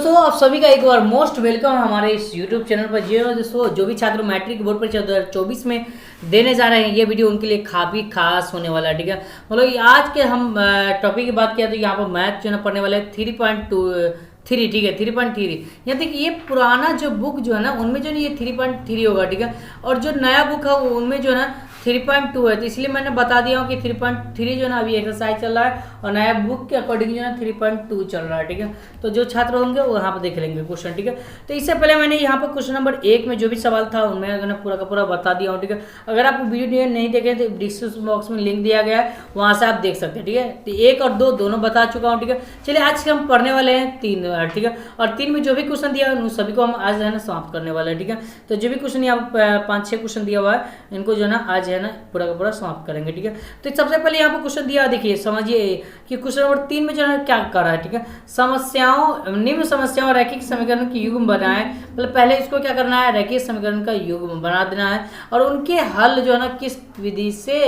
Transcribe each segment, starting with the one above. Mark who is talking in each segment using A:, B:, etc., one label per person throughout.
A: दोस्तों आप सभी का एक बार मोस्ट वेलकम हमारे इस YouTube चैनल पर। जी दोस्तों, जो भी छात्र मैट्रिक बोर्ड परीक्षा 2024 में देने जा रहे हैं, ये वीडियो उनके लिए काफ़ी खास होने वाला है। ठीक है, मतलब आज के हम टॉपिक की बात किया तो यहाँ पर मैथ जो है ना पढ़ने वाले 3.3। ठीक है, 3.3। यहाँ तक ये पुराना जो बुक जो है ना उनमें जो है ये 3.3 होगा। ठीक है, और जो नया बुक है उनमें जो है ना 3.2 है। तो इसलिए मैंने बता दिया हूँ कि 3.3 जो है ना अभी एक्सरसाइज चल रहा है और नया बुक के अकॉर्डिंग जो है ना 3.2 चल रहा है। ठीक है, तो जो छात्र होंगे वो यहाँ पर देख लेंगे क्वेश्चन। ठीक है, तो इससे पहले मैंने यहाँ पर क्वेश्चन नंबर 1 में जो भी सवाल था उनमें मैंने पूरा का पूरा बता दिया हूँ। ठीक है, अगर आप वीडियो नहीं देखें तो डिस्क्रिप्शन बॉक्स में लिंक दिया गया है, वहाँ से आप देख सकते हैं। ठीक है, तो 1 और 2 दोनों बता चुका हूँ। ठीक है, चलिए आज हम पढ़ने वाले हैं 3। ठीक है, और 3 में जो भी क्वेश्चन दिया है उन सभी को हम आज है ना समाप्त करने वाले हैं। ठीक है, तो जो भी क्वेश्चन यहाँ 5-6 क्वेश्चन दिया हुआ है इनको जो है ना आज है ना पूरा का पूरा समाप्त करेंगे। ठीक है, तो सबसे पहले यहाँ पर क्वेश्चन दिया, देखिए समझिए कि क्वेश्चन नंबर 3 में जो है क्या कर रहा है। ठीक है, समस्याओं निम्न समस्याओं रैखिक समीकरण की युग्म बनाए। मतलब पहले इसको क्या करना है, रैखिक समीकरण का युग्म बना देना है और उनके हल जो है ना किस विधि से,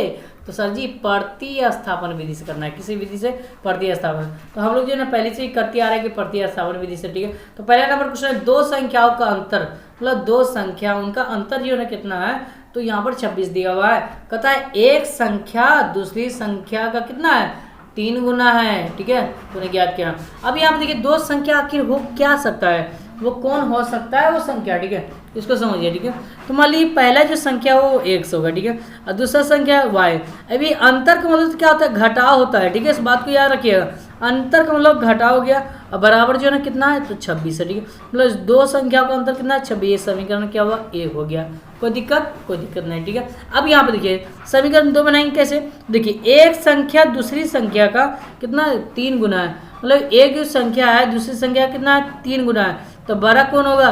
A: तो सर जी प्रतिस्थापन विधि से करना है। किसी विधि से, प्रतिस्थापन। तो हम लोग जो है ना पहले से ही करते आ रहे हैं कि प्रतिस्थापन विधि से। ठीक है, तो पहला नंबर क्वेश्चन है दो संख्याओं का अंतर, मतलब दो संख्या उनका अंतर जो है ना कितना है, तो यहाँ पर 26 दिया हुआ है। कहता है एक संख्या दूसरी संख्या का कितना है, 3 गुना है। ठीक है, तूने ज्ञात किया। अब यहाँ पर देखिए दो संख्या आखिर हो क्या सकता है, वो कौन हो सकता है वो संख्या। ठीक है, इसको समझिए। ठीक है, तो मान लीजिए पहला जो संख्या वो x होगा। ठीक है, और दूसरा संख्या y। अभी अंतर का मतलब क्या होता है, घटाव होता है। ठीक है, इस बात को याद रखिएगा, अंतर का मतलब घटाव हो गया और बराबर जो है ना कितना है, तो 26 है। ठीक है, मतलब दो संख्याओं का अंतर कितना है, 26। समीकरण क्या हुआ, 1 हो गया। कोई दिक्कत नहीं। ठीक है, अब यहाँ पे देखिए समीकरण 2 बनाएंगे कैसे, देखिए एक संख्या दूसरी संख्या का कितना 3 गुना है। मतलब एक जो संख्या है दूसरी संख्या कितना है, 3 गुना है। तो बड़ा कौन होगा,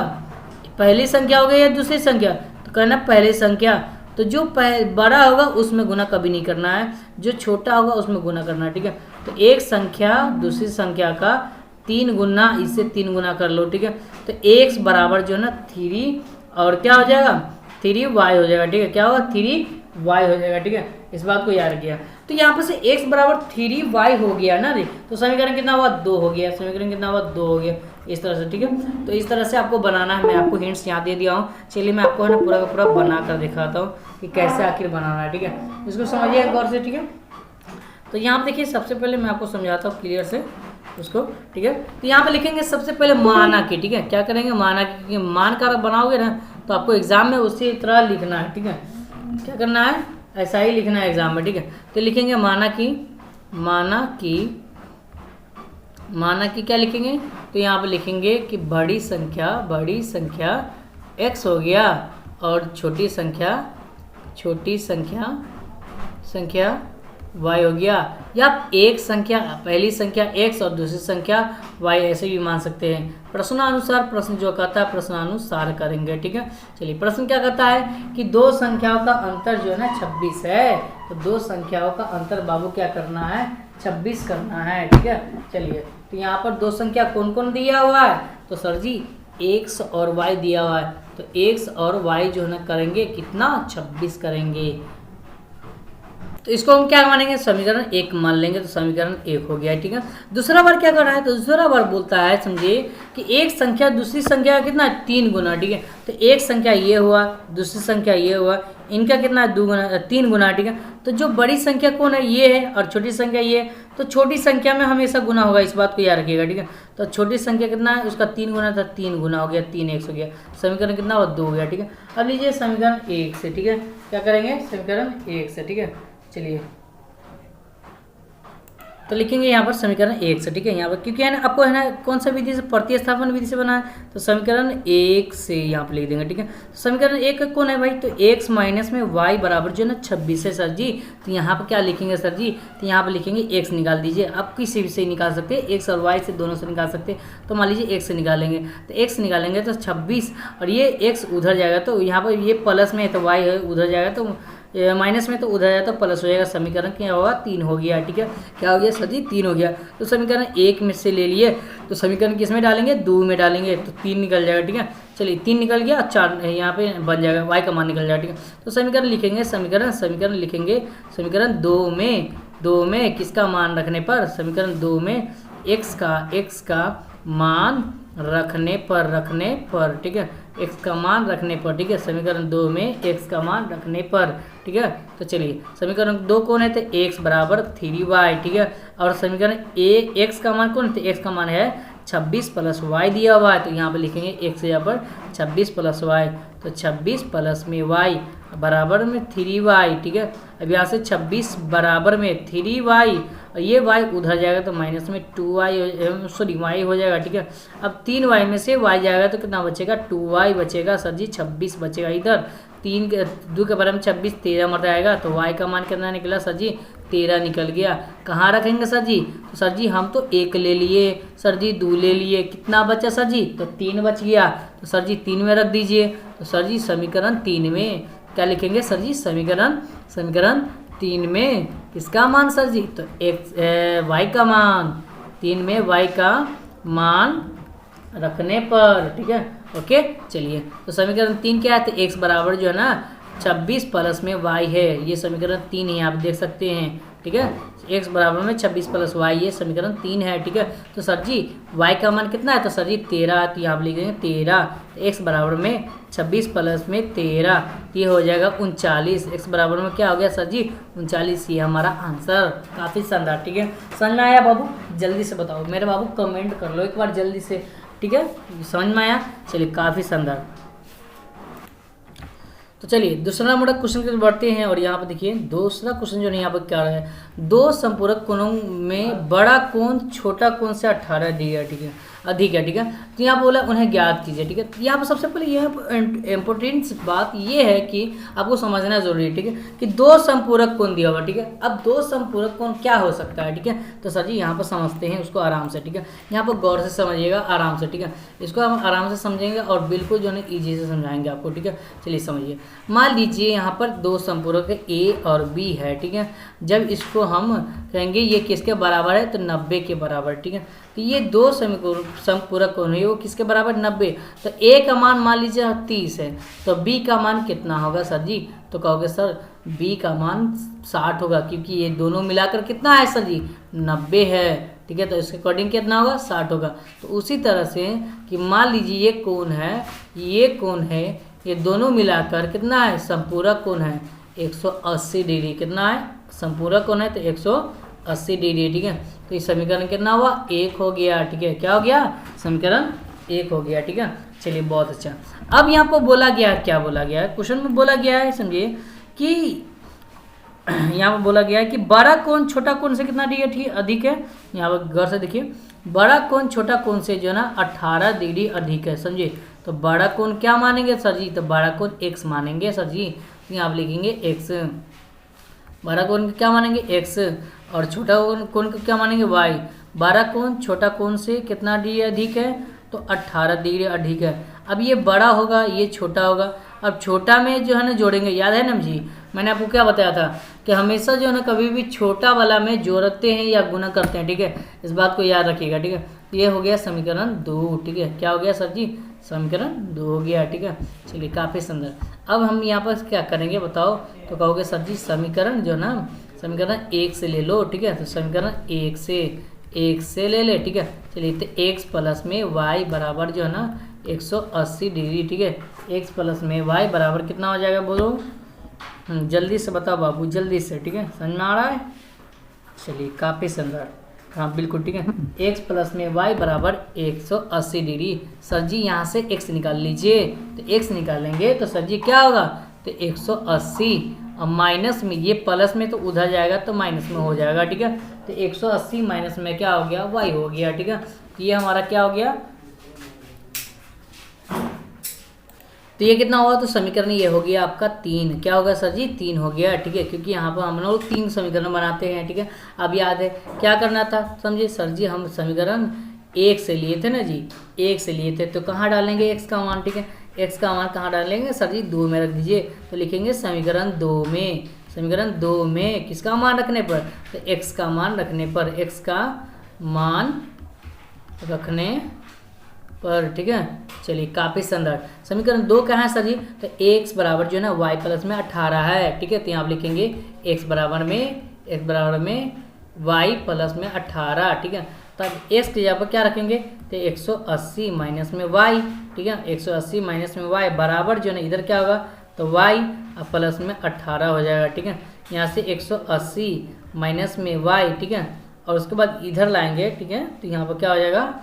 A: पहली संख्या हो गई या दूसरी संख्या, तो कहना पहली संख्या। तो जो बड़ा होगा उसमें गुना कभी नहीं करना है, जो छोटा होगा उसमें गुना करना है। ठीक है, तो एक संख्या दूसरी संख्या का 3 गुना, इससे 3 गुना कर लो। ठीक है, तो x बराबर जो है ना 3 और क्या हो जाएगा, 3y हो जाएगा। ठीक है, क्या होगा, 3y हो जाएगा। ठीक है, इस बात को याद रखिएगा। तो यहाँ पर से x बराबर 3y हो गया ना रे, तो समीकरण कितना हुआ, 2 हो गया। समीकरण कितना हुआ, 2 हो गया, इस तरह से। ठीक है, तो इस तरह से आपको बनाना है। मैं आपको हिंट्स यहाँ दे दिया हूँ। चलिए मैं आपको है ना पूरा का पूरा बना कर दिखाता हूँ कि कैसे आखिर बनाना है। ठीक है, इसको समझिए गौर से। ठीक है, तो यहाँ पर देखिए सबसे पहले मैं आपको समझाता हूँ क्लियर से उसको। ठीक है, तो यहाँ पे लिखेंगे सबसे पहले माना की। ठीक है, क्या करेंगे, माना की, क्योंकि मान कर बनाओगे ना तो आपको एग्जाम में उसी तरह लिखना है। ठीक है, क्या करना है, ऐसा ही लिखना है एग्जाम में। ठीक है, तो लिखेंगे माना की क्या लिखेंगे, तो यहाँ पे लिखेंगे कि बड़ी संख्या x हो गया और छोटी संख्या y हो गया। या आप एक संख्या, पहली संख्या x और दूसरी संख्या y ऐसे भी मान सकते हैं। प्रश्नानुसार, प्रश्न जो कहता है प्रश्नानुसार करेंगे। ठीक है, चलिए प्रश्न क्या कहता है कि दो संख्याओं का अंतर जो है ना 26 है। तो दो संख्याओं का अंतर बाबू क्या करना है, 26 करना है। ठीक है, चलिए तो यहाँ पर दो संख्या कौन कौन दिया हुआ है, तो सर जी x और y दिया हुआ है। तो x और y जो है ना करेंगे कितना, 26 करेंगे। तो इसको हम क्या मानेंगे, समीकरण 1 मान लेंगे। तो समीकरण 1 हो गया। ठीक है, दूसरा बार क्या कर रहा है, तो दूसरा बार बोलता है समझिए कि एक संख्या दूसरी संख्या का कितना 3 गुना। ठीक है, तो एक संख्या ये हुआ, दूसरी संख्या ये हुआ, इनका कितना 2 गुना 3 गुना। ठीक है, तो जो बड़ी संख्या कौन है, ये है, और छोटी संख्या ये है। तो छोटी संख्या में हमेशा गुना होगा, इस बात को याद रखिएगा। ठीक है, तो छोटी संख्या कितना है, उसका 3 गुना था, 3 गुना हो गया, 3x हो गया। समीकरण कितना हुआ, 2 हो गया। ठीक है, अब लीजिए समीकरण 1 से। ठीक है, क्या करेंगे, समीकरण 1 से। ठीक है, चलिए तो लिखेंगे यहाँ पर समीकरण 1 से। ठीक है, यहाँ पर क्योंकि है ना आपको है ना कौन सा विधि से, प्रतिस्थापन विधि से बना है, तो समीकरण 1 से यहाँ पर लिख देंगे। ठीक है, तो समीकरण 1 कौन है भाई, तो x माइनस में y बराबर जो है ना 26 है सर जी। तो यहाँ पर क्या लिखेंगे सर जी, तो यहाँ पर लिखेंगे x निकाल दीजिए। आप किसी भी से निकाल सकते हैं, x और y से दोनों से निकाल सकते हैं। तो मान लीजिए x से निकालेंगे, तो x निकालेंगे तो 26 और ये x उधर जाएगा, तो यहाँ पर ये प्लस में है तो y है उधर जाएगा, तो माइनस में तो उधर जाए तो प्लस हो जाएगा। समीकरण क्या होगा, 3 हो गया। ठीक है, क्या हो गया सर जी, 3 हो गया। तो समीकरण 1 में से ले लिए, तो समीकरण किस में डालेंगे, 2 में डालेंगे, तो 3 निकल जाएगा। ठीक है, चलिए 3 निकल गया, 4 यहाँ पे बन जाएगा, y का मान निकल जाएगा। ठीक है, तो समीकरण लिखेंगे, समीकरण लिखेंगे, समीकरण 2 में किसका मान रखने पर, समीकरण 2 में x का मान रखने पर ठीक है, x का मान रखने पर, ठीक है। समीकरण 2 में x का मान रखने पर, ठीक है। तो चलिए समीकरण 2 कौन है, तो x बराबर 3y, ठीक है। और समीकरण x का मान कौन है, तो x का मान है 26 प्लस y दिया हुआ है, तो यहाँ पर लिखेंगे x यहाँ पर 26 प्लस y, तो 26 प्लस में y बराबर में 3y, ठीक है। अब यहाँ से 26 बराबर में 3y, और ये y उधर जाएगा तो माइनस में 2y, सॉरी y हो जाएगा, ठीक है। अब 3y में से y जाएगा तो कितना बचेगा, 2y बचेगा सर जी, 26 बचेगा इधर। 3 के 2 के बराबर में 26, 13 मरता आएगा, तो y का मान कितना निकला सर जी, 13 निकल गया। कहाँ रखेंगे सर जी, तो सर जी हम तो 1 ले लिए, सर जी 2 ले लिए, कितना बचा सर जी, तो 3 बच गया, तो सर जी 3 में रख दीजिए। तो सर जी समीकरण 3 में क्या लिखेंगे सर जी, समीकरण 3 में किसका मान सर जी, तो y का मान, 3 में y का मान रखने पर, ठीक है। ओके चलिए, तो समीकरण 3 क्या है, तो x बराबर जो है ना 26 प्लस में y है, ये समीकरण 3 है, आप देख सकते हैं, ठीक है। x बराबर में 26 प्लस y, ये समीकरण 3 है, ठीक है। तो सर जी y का मान कितना है, तो सर जी 13, तो यहाँ आप लिखेंगे 13, तो x बराबर में 26 प्लस में 13, ये हो जाएगा 39, x बराबर में क्या हो गया सर जी 39, ये हमारा आंसर। काफ़ी शानदार, ठीक है। समझ में आया बाबू, जल्दी से बताओ मेरे बाबू, कमेंट कर लो एक बार जल्दी से, ठीक है। समझ में आया, चलिए काफ़ी शानदार। तो चलिए दूसरा नंबर क्वेश्चन की तरफ बढ़ते हैं, और यहाँ पर देखिए दूसरा क्वेश्चन जो है यहाँ पर क्या है, दो संपूरक कोणों में बड़ा कोण छोटा कोण से 18 डिग्री है, ठीक है, अधिक है, ठीक है। तो यहाँ बोला उन्हें ज्ञात कीजिए, ठीक है। तो यहाँ पर सबसे पहले यह इम्पोर्टेंट बात ये है कि आपको समझना जरूरी है, ठीक है, कि दो संपूरक कोण दिया हुआ, ठीक है। अब दो संपूरक कोण क्या हो सकता है, ठीक है। तो सर जी यहाँ पर समझते हैं उसको आराम से, ठीक है। यहाँ पर गौर से समझिएगा आराम से, ठीक है। इसको हम आराम से समझेंगे और बिल्कुल जो है ईजी से समझाएंगे आपको, ठीक है। चलिए समझिए, मान लीजिए यहाँ पर दो संपूरक ए और बी है, ठीक है। जब इसको हम कहेंगे ये किसके बराबर है, तो 90 के बराबर, ठीक है। तो ये दो संपूरक कोण है, वो किसके बराबर 90। तो ए का मान मान लीजिए 30 है, तो बी का मान कितना होगा सर जी, तो कहोगे सर बी का मान 60 होगा, क्योंकि ये दोनों मिलाकर कितना है सर जी 90 है, ठीक है। तो इसके अकॉर्डिंग कितना होगा 60 होगा। तो उसी तरह से कि मान लीजिए ये कोण है, ये कोण है, ये दोनों मिलाकर कितना है, संपूरक कोण है 180 डिग्री, कितना है संपूरक कोण है, तो 180 डिग्री, ठीक है। तो इस समीकरण कितना हुआ 1 हो गया, ठीक है। क्या हो गया, समीकरण 1 हो गया, ठीक है। चलिए बहुत अच्छा। अब यहाँ पर बोला गया है, क्या बोला गया है, क्वेश्चन में बोला गया है, समझिए कि यहाँ पर बोला गया है कि बड़ा कोण छोटा कोण से कितना डिग्री अधिक है। यहाँ पर गौर से देखिए, बड़ा कोण छोटा कोण से जो है ना 18 डिग्री अधिक है, समझिए। तो बड़ा कोण क्या मानेंगे सर जी, तो बड़ा कोण x मानेंगे सर जी, यहाँ आप लिखेंगे x, बड़ा कोण क्या मानेंगे x, और छोटा कोण को क्या मानेंगे y। बड़ा कोण छोटा कोण से कितना डिग्री अधिक है, तो 18 डिग्री अधिक है। अब ये बड़ा होगा, ये छोटा होगा, अब छोटा में जो है ना जोड़ेंगे, याद है ना जी, मैंने आपको क्या बताया था कि हमेशा जो है ना कभी भी छोटा वाला में जोड़ते हैं या गुना करते हैं, ठीक है। इस बात को याद रखिएगा, ठीक है। तो ये हो गया समीकरण 2, ठीक है। क्या हो गया सर जी, समीकरण 2 हो गया, ठीक है। चलिए काफ़ी सुंदर। अब हम यहाँ पर क्या करेंगे बताओ, तो कहोगे सर जी समीकरण जो ना समीकरण 1 से ले लो, ठीक है। तो समीकरण 1 से ले, ठीक है। चलिए तो x प्लस में y बराबर जो है ना 180 डिग्री, ठीक है। x प्लस में y बराबर कितना हो जाएगा बोलो, जल्दी से बताओ बाबू, जल्दी से, ठीक है। समझ में आ रहा है, चलिए काफ़ी सुंदर, हाँ बिल्कुल, ठीक है। x प्लस में y बराबर 180 डिग्री। सर जी यहाँ से x निकाल लीजिए, तो x निकालेंगे तो सर जी क्या होगा, तो 180, और माइनस में ये प्लस में तो उधर जाएगा तो माइनस में हो जाएगा, ठीक है। तो 180 माइनस में क्या हो गया, y हो गया, ठीक है। तो ये हमारा क्या हो गया, तो ये कितना हुआ, तो समीकरण ये हो गया आपका 3। क्या होगा सर जी, 3 हो गया, ठीक है। क्योंकि यहाँ पर हम लोग 3 समीकरण बनाते हैं, ठीक है। अब याद है क्या करना था, समझिए सर जी हम समीकरण 1 से लिए थे ना जी, 1 से लिए थे, तो कहाँ डालेंगे x का मान, ठीक है। x का मान कहाँ डालेंगे सर जी, 2 में रख दीजिए, तो लिखेंगे समीकरण 2 में, समीकरण 2 में किसका मान रखने पर, तो x का मान रखने पर, x का मान रखने पर, ठीक है। चलिए काफ़ी सुंदर। समीकरण 2 कहाँ है सर जी, तो x बराबर जो है ना y प्लस में 18 है, ठीक है। तो यहाँ आप लिखेंगे x बराबर में y प्लस में 18, ठीक है। तब x की जगह पर क्या रखेंगे, तो 180 माइनस में y, ठीक है, 180 माइनस में y बराबर जो है ना इधर क्या होगा तो y और प्लस में 18 हो जाएगा, ठीक है। यहाँ से 180 माइनस में y, ठीक है, और उसके बाद इधर लाएंगे, ठीक है, तो यहाँ पर क्या हो जाएगा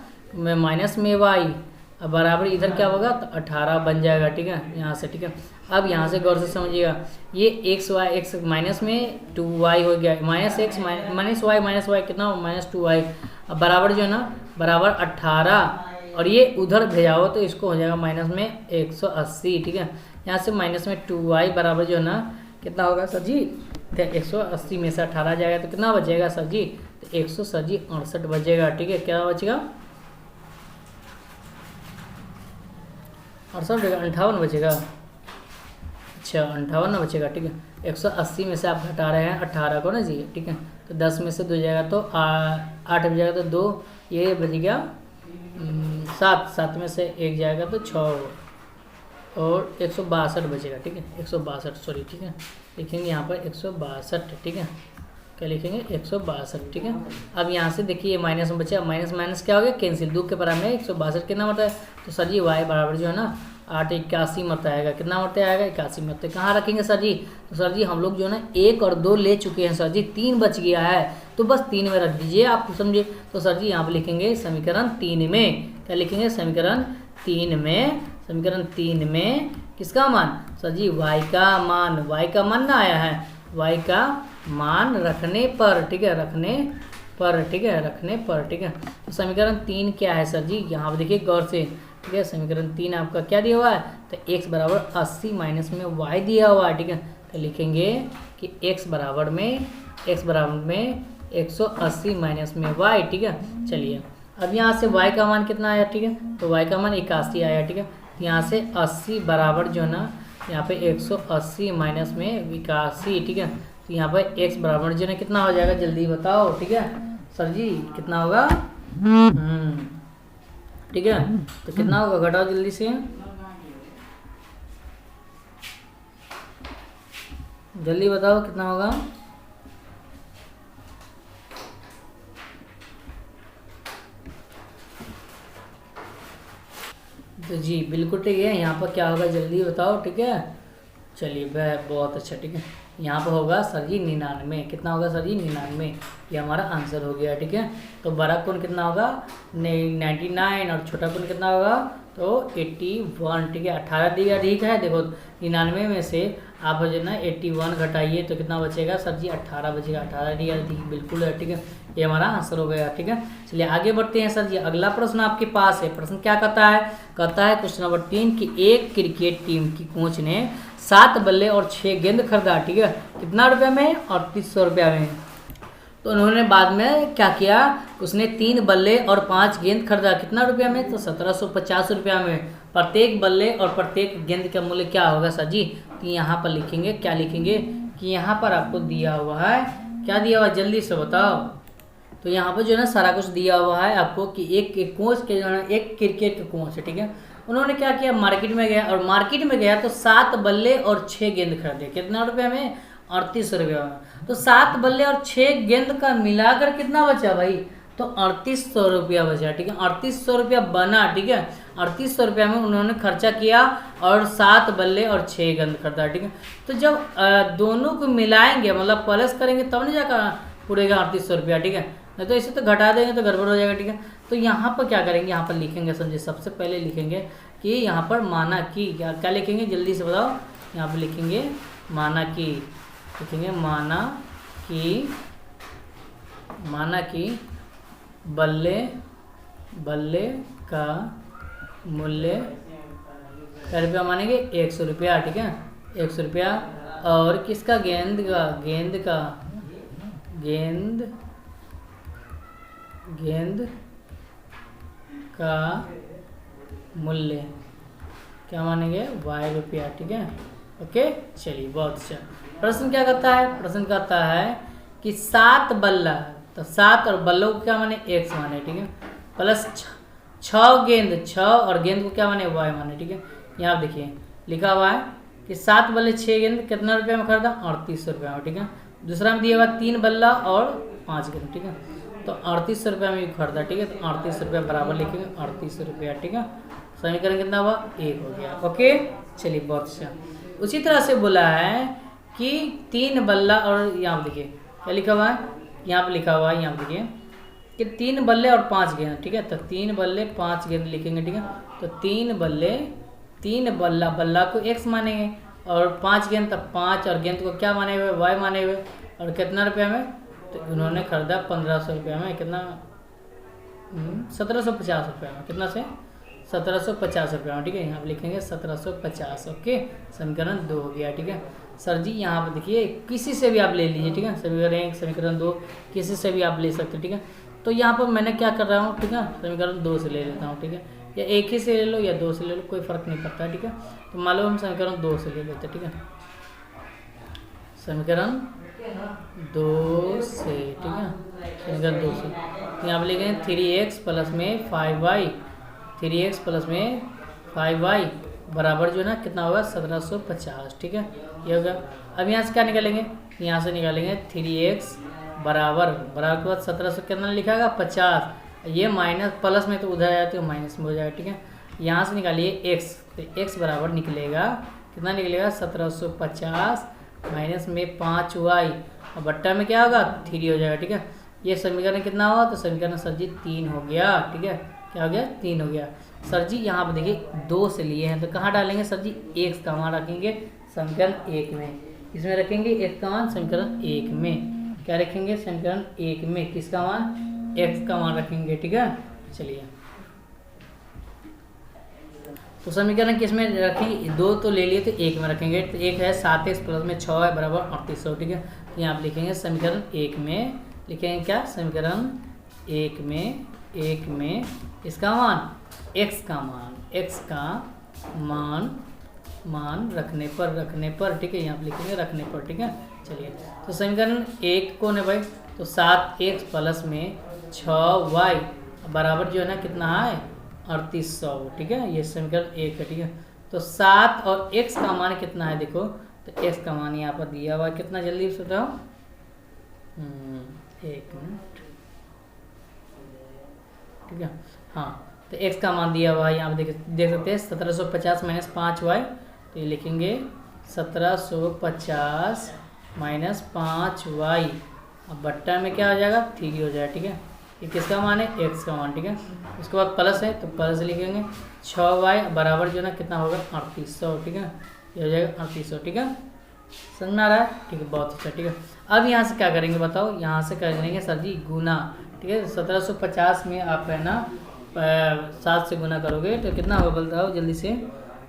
A: माइनस में y अब बराबर इधर क्या होगा तो 18 बन जाएगा, ठीक है, यहाँ से, ठीक है। अब यहाँ से गौर से समझिएगा, ये x माइनस में 2y हो गया, माइनस y कितना हो -2y, अब बराबर जो है ना बराबर 18, और ये उधर भेजाओ तो इसको हो जाएगा माइनस में 180, ठीक है। यहाँ से माइनस में 2y बराबर जो है ना कितना होगा सर जी, तो 180 में से 18 जाएगा तो कितना बचेगा सर जी, तो 168 बचेगा, ठीक है। क्या बचेगा 58 बचेगा, अच्छा 58 बचेगा, ठीक है। 180 में से आप घटा रहे हैं 18 को ना जी, ठीक है, तो 10 में से 2 जाएगा तो 8 बचेगा तो 2, ये बच गया 7 में से 1 जाएगा तो 6 और 162 बचेगा, ठीक है, 162 सॉरी, ठीक है, लिखेंगे यहाँ पर 162, ठीक है, क्या लिखेंगे 162, ठीक है। अब यहाँ से देखिए माइनस में बचा, माइनस माइनस क्या हो गया कैंसिल, 2 के बराबर में 162 कितना मरता है तो सर जी y बराबर जो है ना 8 81 मरता आएगा, कितना मरता आएगा 81 मरता। कहाँ रखेंगे सर जी, तो सर जी हम लोग जो है ना 1 और 2 ले चुके हैं सर जी, 3 बच गया है तो बस 3 में रख दीजिए, आप समझिए। तो सर जी यहाँ पर लिखेंगे समीकरण 3 में, क्या लिखेंगे समीकरण 3 में किसका मान सर जी y का मान ना आया है, y का मान रखने पर, ठीक है, रखने पर, ठीक है। तो समीकरण 3 क्या है सर जी, यहाँ पर देखिए गौर से, ठीक है, समीकरण 3 आपका क्या दिया हुआ है तो x बराबर 80 माइनस में y दिया हुआ है, ठीक है, तो लिखेंगे कि x बराबर में 180 माइनस में y, ठीक है। चलिए अब यहाँ से y का मान कितना आया, ठीक है, तो y का मान 81 आया, ठीक है, यहाँ से 80 बराबर जो है ना यहाँ पे 180 माइनस में 81, ठीक है, तो यहाँ पर x बराबर जो है कितना हो जाएगा जल्दी बताओ, ठीक है सर जी कितना होगा, ठीक है, तो कितना होगा घटाओ जल्दी से, जल्दी बताओ कितना होगा, तो जी बिल्कुल ठीक है, यहाँ पर क्या होगा जल्दी बताओ, ठीक है। चलिए वह बहुत अच्छा, ठीक है, यहाँ पर होगा सर जी 99, कितना होगा सर जी 99, ये हमारा आंसर हो गया, ठीक है। तो बड़ा कोण कितना होगा 99 और छोटा कोण कितना होगा तो 81, ठीक है, 18 दिया, ठीक है। देखो 99 में से आप जो ना 81 घटाइए तो कितना बचेगा सर जी 18 बचेगा, 18 दिया, बिल्कुल है, ठीक है, ये हमारा आंसर हो गया, ठीक है। चलिए आगे बढ़ते हैं सर जी, अगला प्रश्न आपके पास है। प्रश्न क्या कहता है क्वेश्चन नंबर 3 कि एक क्रिकेट टीम की कोच ने 7 बल्ले और 6 गेंद खरीदा, ठीक है, कितना रुपये में 3800 रुपया में। तो उन्होंने बाद में क्या किया, उसने 3 बल्ले और 5 गेंद खरीदा, कितना रुपया में तो 1750 रुपया में। प्रत्येक बल्ले और प्रत्येक गेंद का मूल्य क्या होगा सर जी, तो यहाँ पर लिखेंगे, क्या लिखेंगे कि यहाँ पर आपको दिया हुआ है, क्या दिया हुआ है जल्दी से बताओ। तो यहाँ पर जो है ना सारा कुछ दिया हुआ है आपको कि एक कोच के जो है एक क्रिकेट के कोच है, ठीक है, उन्होंने क्या किया मार्केट में गया, और मार्केट में गया तो 7 बल्ले और 6 गेंद खरीदे, कितना रुपया में 3800 रुपया में। तो 7 बल्ले और 6 गेंद का मिलाकर कितना बचा भाई, तो 3800 रुपया बचा, ठीक है, 3800 रुपया बना, ठीक है, 3800 रुपया में उन्होंने खर्चा किया और 7 बल्ले और 6 गेंद खरीदा, ठीक है। तो जब दोनों को मिलाएंगे मतलब प्लस करेंगे तब नहीं जाकर पूरेगा 3800 रुपया, ठीक है, नहीं तो इसे तो घटा देंगे तो गड़बड़ हो जाएगा, ठीक है। तो यहाँ पर क्या करेंगे, यहाँ पर लिखेंगे समझे, सबसे पहले लिखेंगे कि यहाँ पर माना कि क्या लिखेंगे जल्दी से बताओ, यहाँ पर लिखेंगे माना कि, लिखेंगे माना कि बल्ले का मूल्य क्या रुपया मानेंगे 100 रुपया, ठीक है, 100 रुपया, और किसका गेंद का मूल्य क्या मानेंगे y रुपया, ठीक है, ओके। चलिए बहुत अच्छा। प्रश्न क्या करता है, प्रश्न कहता है कि 7 बल्ला, तो 7 और बल्लों को क्या माने x माने, ठीक है, प्लस 6 गेंद, 6 और गेंद को क्या माने y माने, ठीक है। यहाँ आप देखिए लिखा हुआ है कि 7 बल्ले 6 गेंद कितना रुपया में खरीदा 3800 रुपया में, ठीक है। दूसरा में दिया हुआ 3 बल्ला और 5 गेंद, ठीक है। तो 3800 रुपया में भी खरीदा, ठीक है। तो 3800 रुपया बराबर लिखेंगे 3800 रुपया, ठीक है। समीकरण कितना हुआ, 1 हो गया। ओके, चलिए बहुत अच्छा। उसी तरह से बोला है कि 3 बल्ला, और यहाँ पर देखिए क्या लिखा हुआ है, यहाँ पर लिखा हुआ है, यहाँ पर देखिए कि 3 बल्ले और 5 गेंद, ठीक है। तो 3 बल्ले 5 गेंद लिखेंगे, ठीक है। तो 3 बल्ले 3 बल्ला, बल्ला को x मानेंगे, और 5 गेंद, तब 5 और गेंद को क्या माने हुए, y माने हुए, और कितना रुपया में, तो उन्होंने खरीदा 1500 रुपया में, कितना 1750 रुपया में, कितना से 1750 रुपया में, ठीक है। यहाँ पर लिखेंगे 1750। ओके, समीकरण 2 हो गया, ठीक है। सर जी यहाँ पर देखिए किसी से भी आप ले लीजिए, ठीक है। समीकरण 1 समीकरण 2 किसी से भी आप ले सकते हैं, ठीक है। तो यहाँ पर मैंने क्या कर रहा हूँ, ठीक है, समीकरण 2 से ले लेता हूँ, ठीक है। या एक ही से ले लो या 2 से ले लो, कोई फर्क नहीं पड़ता है, ठीक है। तो मान लो हम समीकरण 2 से ले लेते हैं, ठीक है। समीकरण 2 से, ठीक है, समीकरण 2 से यहाँ पर लिखेंगे 3x प्लस में 5y, 3x प्लस में 5y बराबर जो है ना कितना होगा 1750, ठीक है, ये होगा। अब यहाँ से क्या निकालेंगे, यहाँ से निकालेंगे 3x बराबर के बाद 1700 कितना लिखाएगा 50, ये माइनस प्लस में तो उधर जाती है माइनस में हो जाएगा, ठीक है। यहाँ से निकालिए x, तो x बराबर निकलेगा कितना निकलेगा 1750 माइनस में 5y, और बट्टा में क्या होगा 3 हो जाएगा, ठीक है। ये समीकरण कितना हुआ, तो समीकरण सर जी 3 हो गया, ठीक है। क्या हो गया 3 हो गया। सर जी यहाँ पर देखिए 2 से लिए हैं, तो कहाँ डालेंगे सर जी, x का मान रखेंगे समीकरण 1 में, इसमें रखेंगे x का मान समीकरण 1 में, क्या रखेंगे समीकरण 1 में, किसका मान, x का मान रखेंगे, ठीक है। चलिए तो समीकरण किस में रखेंगे, 2 तो ले लिए तो 1 में रखेंगे। तो 1 है 7x प्लस में 6y बराबर 3800, ठीक है। तो यहाँ आप लिखेंगे समीकरण 1 में, लिखेंगे क्या समीकरण 1 में इसका मान x का मान रखने पर, ठीक है, यहाँ पे लिखेंगे रखने पर, ठीक है। चलिए तो समीकरण 1 कौन है भाई, तो 7x प्लस में 6y बराबर जो है ना कितना है 3800, ठीक है। ये समीकरण 1 है, ठीक है। तो 7 और x का मान कितना है देखो, तो x का मान यहाँ पर दिया हुआ है कितना, जल्दी से बताओ, 1 मिनट, ठीक है। हाँ तो x का मान दिया हुआ है यहाँ पर देख सकते हैं 1750 माइनस 5y, तो ये लिखेंगे 1750 माइनस 5y, अब बट्टा में क्या हो जाएगा 3 हो जाएगा, ठीक है। ये किसका मान है, x का मान, ठीक है। उसके बाद प्लस है तो प्लस लिखेंगे 6y बराबर जो ना कितना होगा 3800, ठीक है, ये हो जाएगा 3800, ठीक है। समझ में आ रहा है, ठीक है, बहुत अच्छा, ठीक है। अब यहाँ से क्या करेंगे बताओ, यहाँ से क्या करेंगे सर जी गुना, ठीक है। 1750 में आप है ना 7 से गुना करोगे तो कितना होगा बताओ जल्दी से,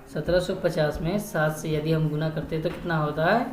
A: 1750 में 7 से यदि हम गुना करते हैं तो कितना होता है,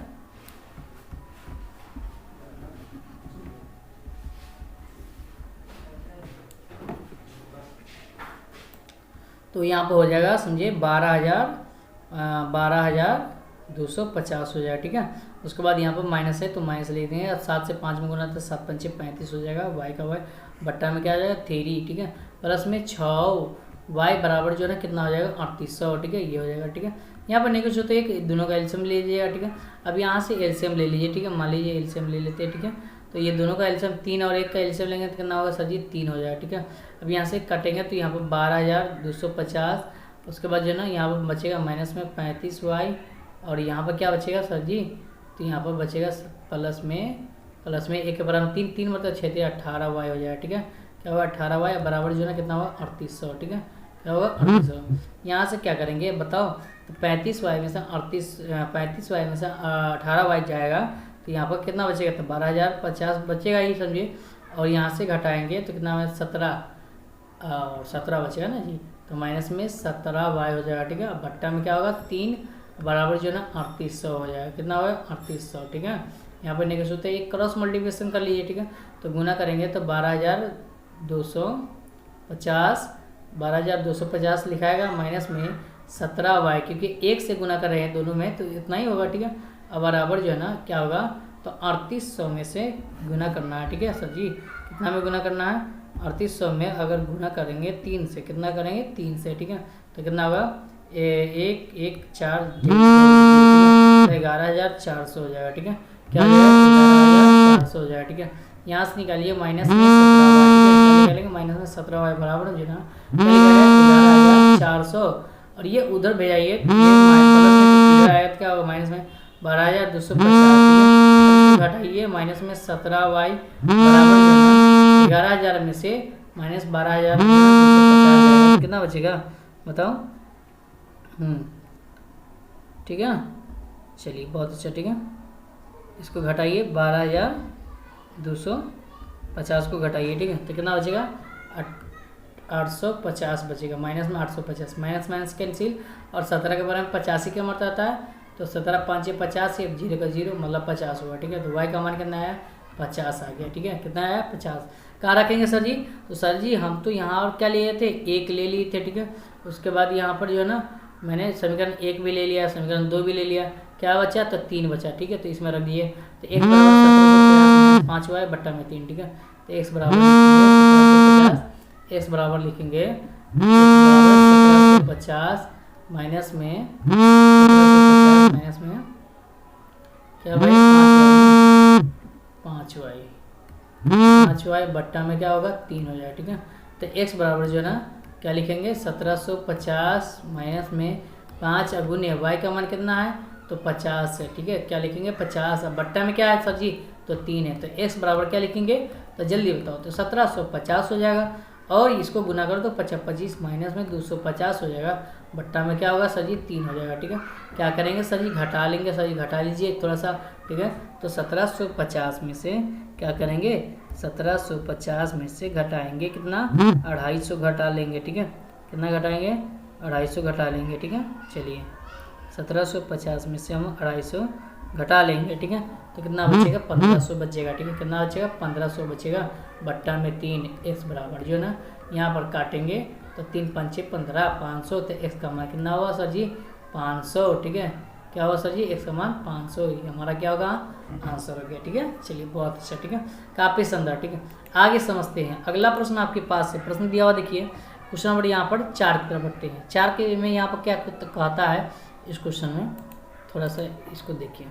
A: तो यहाँ पर हो जाएगा समझिए 12,250 हो जाएगा, ठीक है। उसके बाद यहाँ पर माइनस है तो माइनस लिख देंगे, 7 से 5 में गुना तो 7 पंचे 35 हो जाएगा, y का y बट्टा में क्या आ जाएगा 3, ठीक है, प्लस में 6y बराबर जो है ना कितना हो जाएगा 3800, ठीक है, ये हो जाएगा, ठीक है। यहाँ पर नहीं कुछ होता है कि दोनों का एलसीएम ले लीजिएगा, ठीक है। अब यहाँ से एलसीएम ले लीजिए, ठीक है, मान लीजिए एलसीएम ले लेते हैं, ठीक है। तो ये दोनों का एलसीएम 3 और 1 का एलसीएम लेंगे तो कितना होगा सर जी 3 हो जाएगा, ठीक है। अब यहाँ से कटेंगे तो यहाँ पर 12,250, उसके बाद जो है ना यहाँ पर बचेगा माइनस में 35y, और यहाँ पर क्या बचेगा सर जी, तो यहाँ पर बचेगा प्लस में 1 के बराबर 3 मतलब 6 18y हो जाएगा, ठीक है। क्या होगा 18y बराबर जो है ना कितना होगा 3800, ठीक है, क्या होगा 3800। यहाँ से क्या करेंगे बताओ, तो 35y में से 18y जाएगा तो यहाँ पर कितना बचेगा, तो 12,050 बचेगा ही समझिए, और यहाँ से घटाएंगे तो कितना है 17 बचेगा ना जी, तो माइनस में 17y हो जाएगा, ठीक है। अब बट्टा में क्या होगा 3 बराबर जो है ना 3800 हो जाएगा, कितना होगा 3800, ठीक है। यहाँ पर नेगेटिव होता है, एक क्रॉस मल्टीप्लिकेशन कर लीजिए, ठीक है। तो गुना करेंगे तो 12,250 लिखाएगा, माइनस में 17y, क्योंकि 1 से गुना कर रहे हैं दोनों में तो इतना ही होगा, ठीक है। अब बराबर जो है ना क्या होगा, तो 3800 में से गुना करना है, ठीक है सर जी, कितना में गुना करना है 3800 में अगर गुना करेंगे 3 से, कितना करेंगे 3 से, ठीक है। तो कितना होगा 11,400 हो जाएगा, ठीक है, क्या हो जाएगा 11,400 हो जाएगा, ठीक है। यहाँ से निकालिए माइनस में 17y, निकालेंगे माइनस में 17y बराबर जो ना 11,400 और ये उधर भेजाइए प्लस में इधर आएगा तो क्या होगा माइनस में 12,250 घटाइए माइनस में 17y बराबर 11,000 में से माइनस 12,250 कितना बचेगा बताओ। ठीक है, चलिए बहुत अच्छा। ठीक है, इसको घटाइए 12,250 को घटाइए। ठीक है, तो कितना बचेगा 850 बचेगा, माइनस में 850, माइनस माइनस कैंसिल और 17 के बारे में 85 का मतलब आता है तो 17 5 50, 0 का 0 मतलब 50 हुआ। ठीक है, तो y का मान कितना आया 50 आ गया। ठीक है, कितना आया 50। कहाँ रखेंगे सर जी, तो सर जी हम तो यहाँ और क्या लिए थे 1 ले लिए थे। ठीक है, उसके बाद यहाँ पर जो है ना मैंने समीकरण 1 भी ले लिया, समीकरण 2 भी ले लिया, क्या बचा तो 3 बचा। ठीक है, तो इसमें रख दिए तो x बराबर 5y बट्टा में 3। ठीक है, तो x बराबर x बराबर लिखेंगे 1750 माइनस में 1750 माइनस में क्या भाई 5y बट्टा में क्या होगा 3 हो जाएगा। ठीक है, तो x बराबर जो है ना क्या लिखेंगे 1750 माइनस में 5 गुने y का मान कितना है तो 50 है। ठीक है, क्या लिखेंगे 50, अब बट्टा में क्या है सर जी तो 3 है, तो x बराबर क्या लिखेंगे तो जल्दी बताओ तो 1750 हो जाएगा और इसको गुना करो तो 25 माइनस में 250 हो जाएगा, बट्टा में क्या होगा सर जी 3 हो जाएगा। ठीक है, क्या करेंगे सर जी घटा लेंगे, सर जी घटा लीजिए थोड़ा सा। ठीक है, तो 1750 में से क्या करेंगे 1750 में से घटाएंगे कितना 250 घटा लेंगे। ठीक है, कितना घटाएंगे 250 घटा लेंगे। ठीक है, चलिए 1750 में से हम 250 घटा लेंगे। ठीक है, तो कितना बचेगा 1500 बचेगा। ठीक है, कितना बचेगा 1500 बचेगा, बट्टा में 3 x बराबर जो है ना यहाँ पर काटेंगे तो 3 5 15 500, तो x का मान कितना हुआ सर जी 500। ठीक है, क्या हुआ सर जी x का मान 500, ये हमारा क्या होगा आंसर हो गया। ठीक है, चलिए बहुत अच्छा। ठीक है, काफ़ी सुंदर। ठीक है, आगे समझते हैं अगला प्रश्न आपके पास है, प्रश्न दिया हुआ देखिए क्वेश्चन नंबर यहाँ पर 4 की तरफ बढ़ते हैं। 4 के में यहाँ पर क्या कहता है इस क्वेश्चन में, थोड़ा सा इसको देखिए।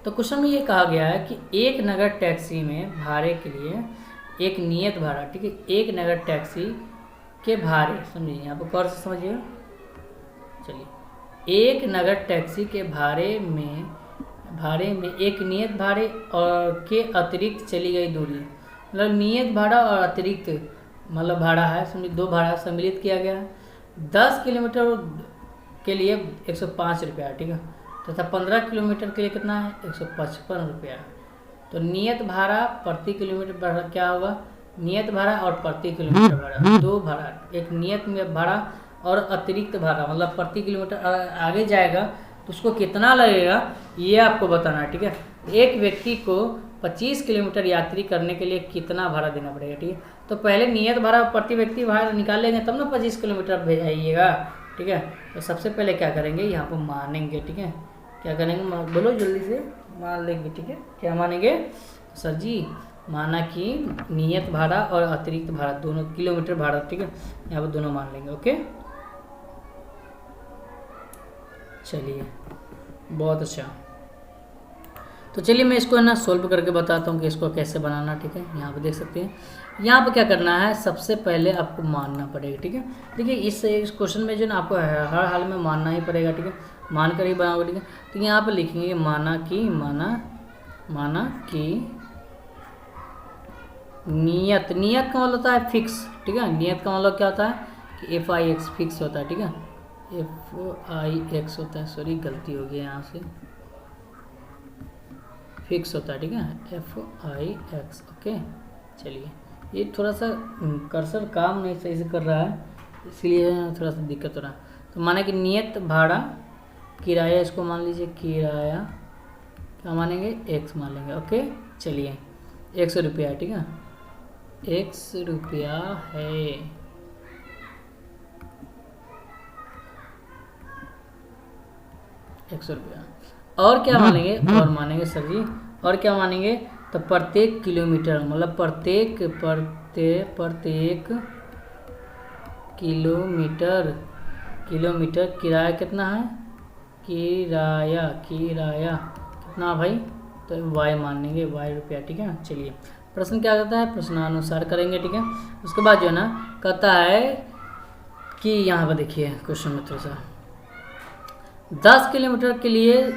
A: तो क्वेश्चन में ये कहा गया है कि एक नगर टैक्सी में भाड़े के लिए एक नियत भाड़ा। ठीक है, एक नगर टैक्सी के भाड़े समझिए, यहाँ पर गौर से समझिए। चलिए, एक नगर टैक्सी के भाड़े में एक नियत भाड़े और के अतिरिक्त चली गई दूरी, मतलब नियत भाड़ा और अतिरिक्त मतलब भाड़ा है, समझिए दो भाड़ा सम्मिलित किया गया है। 10 किलोमीटर के लिए 105 रुपया। ठीक है, तथा 15 किलोमीटर के लिए कितना है 155 रुपया। तो नियत भाड़ा प्रति किलोमीटर भाड़ा क्या होगा, नियत भाड़ा और प्रति किलोमीटर भाड़ा, दो भाड़ा, एक नियत में भाड़ा और अतिरिक्त भाड़ा, मतलब प्रति किलोमीटर आगे जाएगा तो उसको कितना लगेगा ये आपको बताना है। ठीक है, एक व्यक्ति को 25 किलोमीटर यात्री करने के लिए कितना भाड़ा देना पड़ेगा। ठीक है, तो पहले नियत भाड़ा प्रति व्यक्ति भाड़ा निकाल लेंगे तब ना 25 किलोमीटर भेजाइएगा। ठीक है, तो सबसे पहले क्या करेंगे यहाँ पर मानेंगे। ठीक है, क्या करेंगे बोलो जल्दी से, मान लेंगे। ठीक है, क्या मानेंगे सर जी, माना कि नियत भाड़ा और अतिरिक्त भाड़ा दोनों किलोमीटर भाड़ा। ठीक है, यहाँ पर दोनों मान लेंगे। ओके, चलिए बहुत अच्छा। तो चलिए मैं इसको है ना सोल्व करके बताता हूँ कि इसको कैसे बनाना। ठीक है, यहाँ पे देख सकते हैं, यहाँ पे क्या करना है सबसे पहले आपको मानना पड़ेगा। ठीक है, देखिए इस क्वेश्चन में जो ना आपको हर हाल में मानना ही पड़ेगा। ठीक है, मान कर ही बनाओगे। ठीक है, तो यहाँ पे लिखेंगे माना कि नियत का मतलब होता है फिक्स। ठीक है, नियत का मतलब क्या होता है कि FIX फिक्स होता है। ठीक है, FIX होता है, सॉरी गलती हो गई यहाँ से, फिक्स होता है। ठीक है, FIX। ओके, चलिए ये थोड़ा सा कर्सर काम नहीं सही से कर रहा है इसलिए थोड़ा सा दिक्कत हो रहा है। तो माने कि नियत भाड़ा किराया, इसको मान लीजिए किराया क्या मानेंगे x मान लेंगे। ओके, चलिए 100 रुपया। ठीक है, 100 रुपया है। और क्या मानेंगे, और मानेंगे सर जी, और क्या मानेंगे तो प्रत्येक किलोमीटर मतलब प्रत्येक किलोमीटर किराया कितना है, किराया कितना भाई तो वाई मान लेंगे, वाई रुपया, ठीक है। चलिए प्रश्न क्या कहता है, प्रश्नानुसार करेंगे, ठीक है। उसके बाद जो है ना कहता है कि यहाँ पर देखिए क्वेश्चन में थोड़ा सा 10 किलोमीटर के लिए,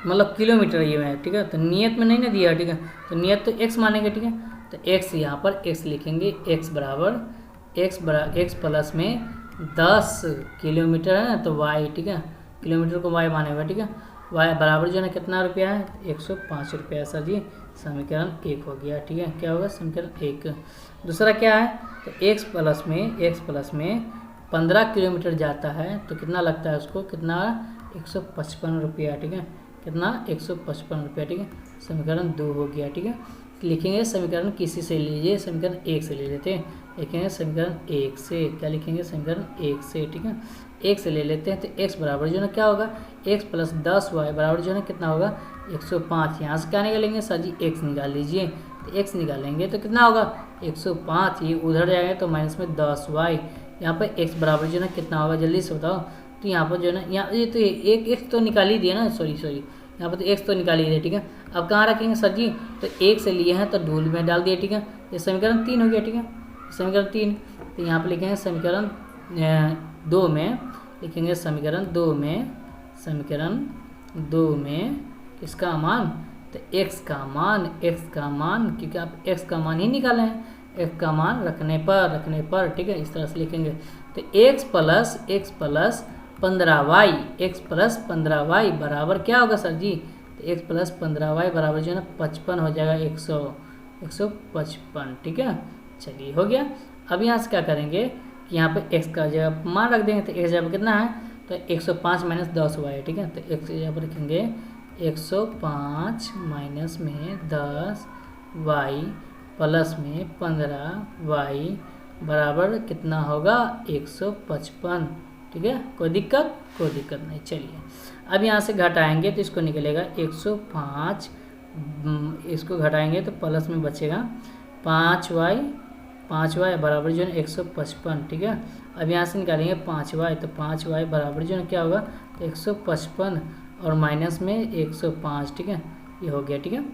A: मतलब किलोमीटर ये है, ठीक है। तो नियत में नहीं ना दिया, ठीक है। तो नियत तो x मानेंगे, ठीक है। तो x यहाँ पर x लिखेंगे, x बराबर x प्लस में 10 किलोमीटर है ना, तो y, ठीक है। किलोमीटर को y मानेगा, ठीक है। y बराबर जो है ना कितना रुपया है, 105 रुपया। सर जी समीकरण 1 हो गया, ठीक है। क्या होगा, समीकरण 1। दूसरा क्या है, तो x प्लस में 15 किलोमीटर जाता है तो कितना लगता है उसको, कितना 155 रुपया, ठीक है। कितना 155 रुपया, ठीक है। समीकरण 2 हो गया, ठीक है। लिखेंगे समीकरण किसी से लीजिए, समीकरण 1 से ले लेते हैं। लिखेंगे समीकरण 1 से, क्या लिखेंगे, समीकरण 1 से, ठीक है। 1 से ले लेते हैं तो x बराबर जो है ना क्या होगा, x प्लस 10y बराबर जो है ना कितना होगा 105। यहाँ से क्या निकालेंगे सर जी, x निकाल लीजिए। तो x निकालेंगे तो कितना होगा 105, ये उधर जाएगा तो माइनस में 10y। यहाँ पर x बराबर जो है ना कितना होगा, जल्दी से बताओ। तो यहाँ पर जो है ना, यहाँ ये तो एक x तो निकाल ही दिया ना, सॉरी यहाँ पर तो x तो निकाल ही दिया, ठीक है। अब कहाँ रखेंगे सर जी, तो 1 से लिए हैं तो डूल में डाल दिया, ठीक है। ये समीकरण 3 हो गया, ठीक है। समीकरण 3, तो यहाँ पर लिखेंगे समीकरण 2 में, लिखेंगे समीकरण 2 में किसका मान, तो x का मान, क्योंकि आप x का मान ही निकाले हैं, x का मान रखने पर, ठीक है। इस तरह से लिखेंगे तो x प्लस 15y बराबर क्या होगा सर जी, तो x प्लस 15y बराबर जो है ना 55 हो जाएगा, 155, ठीक है। चलिए हो गया। अब यहाँ से क्या करेंगे कि यहाँ पे x का जगह मान रख देंगे, तो x जगह कितना है, तो 105 माइनस 10y है, ठीक है। तो x जगह पर रखेंगे 105 माइनस में 10y प्लस में 15y बराबर कितना होगा 155, ठीक है। कोई दिक्कत नहीं। चलिए अब यहाँ से घटाएंगे तो इसको निकलेगा 105, इसको घटाएंगे तो प्लस में बचेगा 5y बराबर जो है 155, ठीक है। अब यहाँ से निकालेंगे 5y, तो 5y बराबर जो है क्या होगा, तो 155 और माइनस में 105, ठीक है। ये हो गया, ठीक है।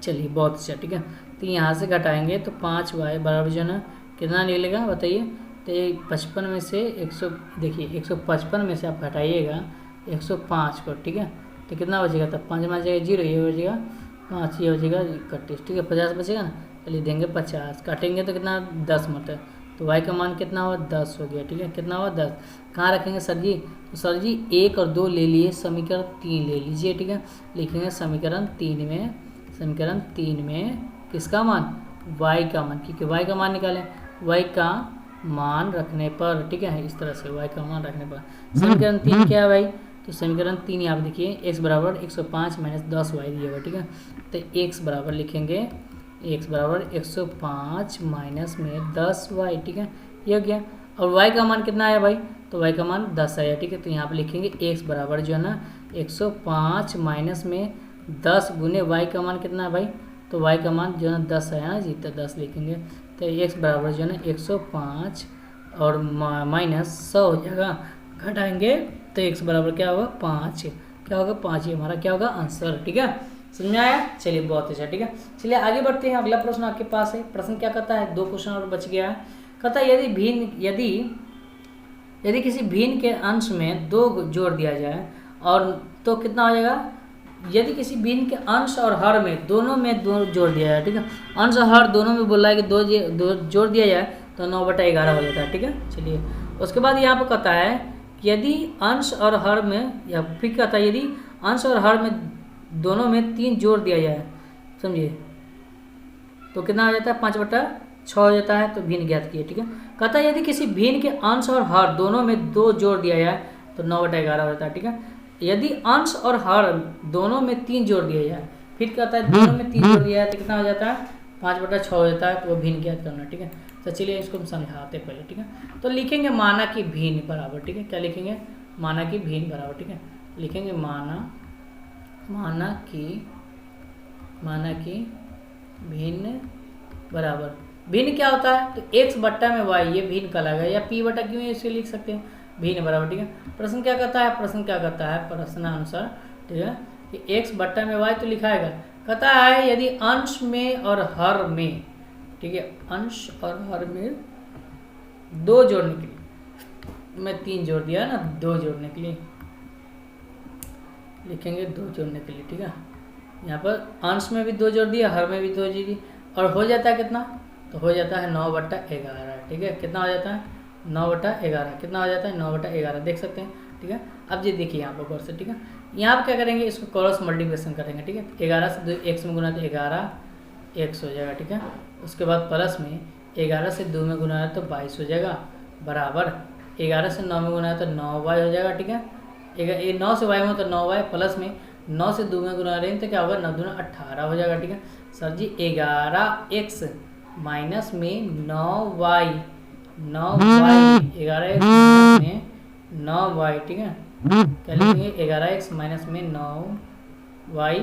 A: चलिए बहुत अच्छा, ठीक है। तो यहाँ से घटाएंगे तो 5y बराबर जो है ना कितना निकलेगा बताइए, तो 55 में से 100, देखिए 155 में से आप घटाइएगा 105 को, ठीक है। तो कितना बचेगा, तब 5 में जाएगा 0, ये बचेगा 5, ये बचेगा 31, ठीक है। 50 बचेगा ना, चलिए देंगे 50, काटेंगे तो कितना 10 मतलब, तो y का मान कितना हुआ 10 हो गया, ठीक है। कितना हुआ 10, कहाँ रखेंगे सर जी, तो सर जी 1 और 2 ले लिए, समीकरण 3 ले लीजिए, ठीक है। लिखेंगे समीकरण 3 में किसका मान, y का मान, क्योंकि y का मान निकालें, y का मान रखने पर, ठीक है। इस तरह से y का मान रखने पर समीकरण 3 क्या है भाई, तो समीकरण 3 यहाँ पे देखिए x बराबर 105 माइनस 10y दिएगा, ठीक है। तो x बराबर लिखेंगे, x बराबर 105 माइनस में 10y, ठीक है। ये हो गया। और y का मान कितना आया भाई, तो y का मान 10 आया, ठीक है। तो यहाँ पे लिखेंगे x बराबर जो है ना 105 माइनस में 10 गुने y का मान कितना है भाई, तो y का मान जो है ना 10 आया ना जी, तो 10 लिखेंगे। तो x बराबर जो है ना 105 और माइनस 100 हो जाएगा, घटाएंगे तो x बराबर क्या होगा 5, क्या होगा 5, ये हमारा क्या होगा आंसर, ठीक है। समझ में आया, चलिए बहुत अच्छा, ठीक है। चलिए आगे बढ़ते हैं, अगला प्रश्न आपके पास है। प्रश्न क्या कहता है, 2 क्वेश्चन और बच गया है। कहता है यदि किसी भिन्न के अंश में 2 जोड़ दिया जाए और तो कितना हो जाएगा, यदि किसी भिन्न के अंश और हर में दोनों में 2 जोड़ दिया जाए, ठीक है। अंश और हर दोनों में बोला है कि 2 जोड़ दिया जाए तो 9/11 हो जाता है, ठीक है। चलिए उसके बाद यहाँ पर कहता है कि यदि अंश और हर में, या फिर कहता है यदि अंश और हर में दोनों में 3 जोड़ दिया जाए, समझिए, तो कितना हो जाता है 5/6 हो जाता है। तो भिन्न ज्ञात किए, ठीक है। कहता है यदि किसी भिन्न के अंश और हर दोनों में 2 जोड़ दिया जाए तो 9/11 हो जाता है, ठीक है। यदि अंश और हर दोनों में 3 जोड़ दिया जाए, फिर कहता है दोनों में 3 जोड़ दिया जाए तो कितना हो जाता है 5/6 हो जाता है। तो वो भिन्न ज्ञात करना, ठीक है। तो चलिए इसको हम समझाते पहले, ठीक है। तो लिखेंगे माना कि भिन्न बराबर, ठीक है। क्या लिखेंगे, माना कि भिन्न बराबर, ठीक है। लिखेंगे माना कि भिन्न बराबर, भिन्न क्या होता है, तो x बट्टा में y, ये भिन्न कहलाएगा, या p बटा क्यों इसे लिख सकते हैं भिन्न बराबर, ठीक है। प्रश्न क्या कहता है, प्रश्नानुसार, ठीक है, कि x बट्टा में y तो लिखाएगा, कहता है यदि अंश में और हर में, ठीक है, अंश और हर में 2 जोड़ने के लिए, मैं 3 जोड़ दिया ना, 2 जोड़ने के लिए लिखेंगे, 2 जोड़ने के लिए, ठीक है। यहाँ पर अंश में भी 2 जोड़ दिया, हर में भी 2 जोड़ दिया, और हो जाता है कितना, तो हो जाता है 9/11, ठीक है। कितना हो जाता है 9/11, कितना हो जाता है 9/11, देख सकते हैं, ठीक है। अब ये देखिए यहाँ पर गौर से, ठीक है, यहाँ पर क्या करेंगे, इसको क्रॉस मल्टीप्लिकेशन करेंगे, ठीक है। 11 से 2 x में गुना तो 11 x हो जाएगा, ठीक है। उसके बाद प्लस में 11 से 2 में गुना है तो 22 हो जाएगा, बराबर 11 से 9 में गुना है तो 9y हो जाएगा, ठीक है। 9 से y में तो 9y, प्लस में 9 से 2 में गुना रहेंगे तो क्या होगा, 9 दूना 18 हो जाएगा, ठीक है। सर जी 11x माइनस में 9y, 11x माइनस में 9y, ठीक है। क्या लिखेंगे, 11x माइनस में 9y,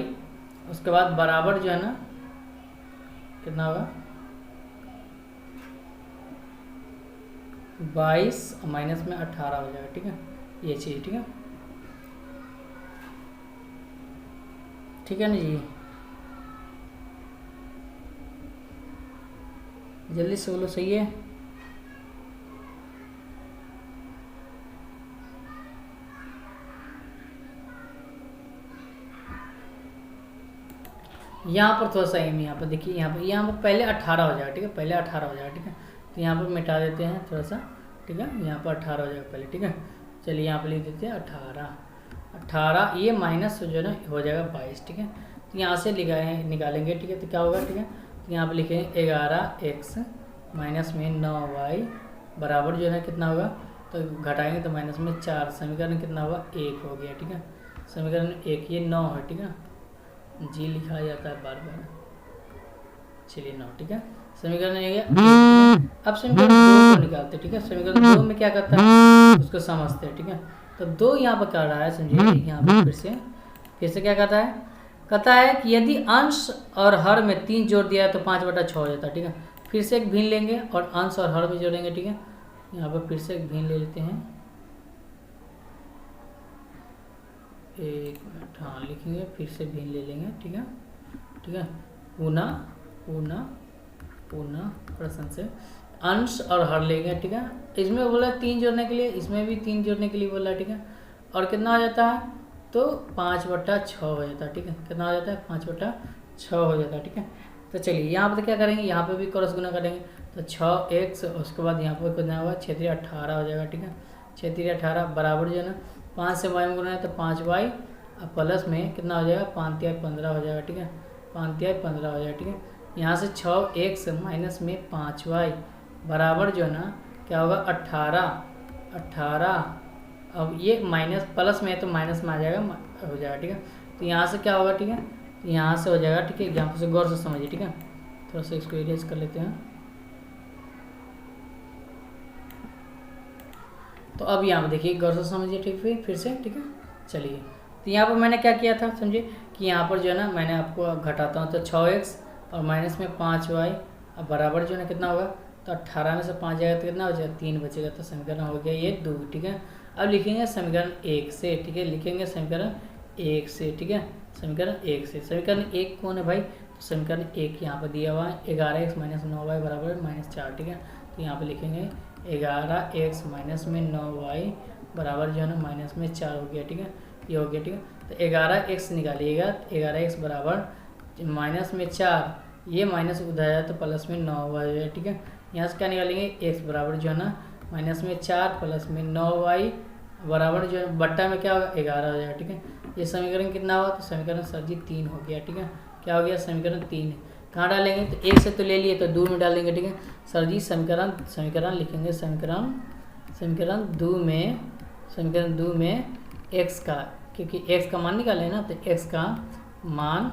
A: उसके बाद बराबर जो है ना कितना होगा, 22 माइनस में 18 हो जाएगा, ठीक है, ये चीज़, ठीक है, ठीक है ना जी। जल्दी से बोलो, सही है। यहाँ पर थोड़ा सा एम, यहाँ पर देखिए, यहाँ पर पहले 18 हो जाएगा, ठीक है, पहले 18 हो जाएगा, ठीक है। तो यहाँ पर मिटा देते हैं थोड़ा सा, ठीक है, यहाँ पर 18 हो जाएगा पहले, ठीक है। चलिए यहाँ पर लिख देते हैं 18, ये माइनस जो है ना हो जाएगा 22, ठीक है। तो यहाँ से निकालेंगे, ठीक है, तो क्या होगा, ठीक है। तो यहाँ पर लिखेंगे 11x माइनस में 9y बराबर जो है ना कितना होगा, तो घटाएंगे तो माइनस में 4, समीकरण कितना होगा, 1 हो गया, ठीक है। समीकरण 1, ये 9 है, ठीक है, जी लिखा जाता है बार बार, चलिए 9, ठीक है। समीकरण ये गया। अब समीकरण 2 को निकालते, ठीक है। समीकरण 2 में क्या करता है उसको समझते हैं, ठीक है। तो 2 यहाँ पर कर रहा है, समझिए, यहाँ पर फिर से क्या कहता है कि यदि अंश और हर में 3 जोड़ दिया है तो 5/6 हो जाता है, ठीक है। फिर से एक भिन्न लेंगे और अंश और हर में जोड़ेंगे, ठीक है। यहाँ पर फिर से एक भिन्न ले लेते हैं, 1 मिनट, हाँ लिखेंगे, फिर से भिन्न ले लेंगे, ठीक है, ठीक है। पुनः प्रश्न से अंश और हर लेंगे, ठीक है। इसमें बोला 3 जोड़ने के लिए, इसमें भी 3 जोड़ने के लिए बोला, ठीक है। और कितना हो जाता है, तो 5/6 हो जाता है, ठीक है। कितना हो जाता है, 5/6 हो जाता है, ठीक है। तो चलिए यहाँ पर क्या करेंगे, यहाँ पे भी क्रॉस गुना करेंगे, तो 6x, उसके बाद यहाँ पर कितना होगा, 6 × 18 हो जाएगा, ठीक है। 6 × 18 बराबर जो है ना 5 से y में गुना है तो 5y, अब प्लस में कितना हो जाएगा, 5 × 15 हो जाएगा, ठीक है, 5 × 15 हो जाएगा, ठीक है। यहाँ से 6x माइनस में 5y बराबर जो है ना क्या होगा, 18। अब ये माइनस प्लस में है तो माइनस में आ जाएगा, हो जाएगा, ठीक है। तो यहाँ से क्या होगा, ठीक है, यहाँ से हो जाएगा, ठीक है। यहाँ से गौर से समझिए, ठीक है, थोड़ा सा इसको इरेज कर लेते हैं। तो अब यहाँ पर देखिए, गौर से समझिए, ठीक, फिर से, ठीक है। चलिए, तो यहाँ पर मैंने क्या किया था, समझिए कि यहाँ पर जो है ना मैंने आपको घटाता हूँ, तो 6x और माइनस में 5y, अब बराबर जो है ना कितना होगा, तो 18 में से 5 जाएगा तो कितना हो जाएगा, 3 बचेगा, तो समीकरण हो गया ये 2, ठीक है। अब लिखेंगे समीकरण 1 से, ठीक है, लिखेंगे समीकरण 1 से, ठीक है, समीकरण 1 से। समीकरण 1 कौन है भाई, तो समीकरण 1 यहाँ पर दिया हुआ है, 11x माइनस 9y बराबर -4, ठीक है। तो यहाँ पर लिखेंगे 11x माइनस में 9y बराबर जो है ना माइनस में 4 हो गया, ठीक है, ये हो गया, ठीक है। तो 11x निकालिएगा, 11x बराबर माइनस में 4, ये माइनस उधर जाए तो प्लस में 9y हो जाए, ठीक है। यहाँ से क्या निकालेंगे, x बराबर जो है ना माइनस में 4 प्लस में 9y बराबर जो है बट्टा में क्या होगा, 11 हो जाएगा, ठीक है। ये समीकरण कितना हुआ, तो समीकरण सर जी 3 हो गया, ठीक है। क्या हो गया, समीकरण 3 कहाँ डालेंगे, तो 1 से तो ले लिए तो 2 में डाल देंगे, ठीक है। सर जी समीकरण लिखेंगे, समीकरण 2 में x का, क्योंकि x का मान निकाले ना, तो x का मान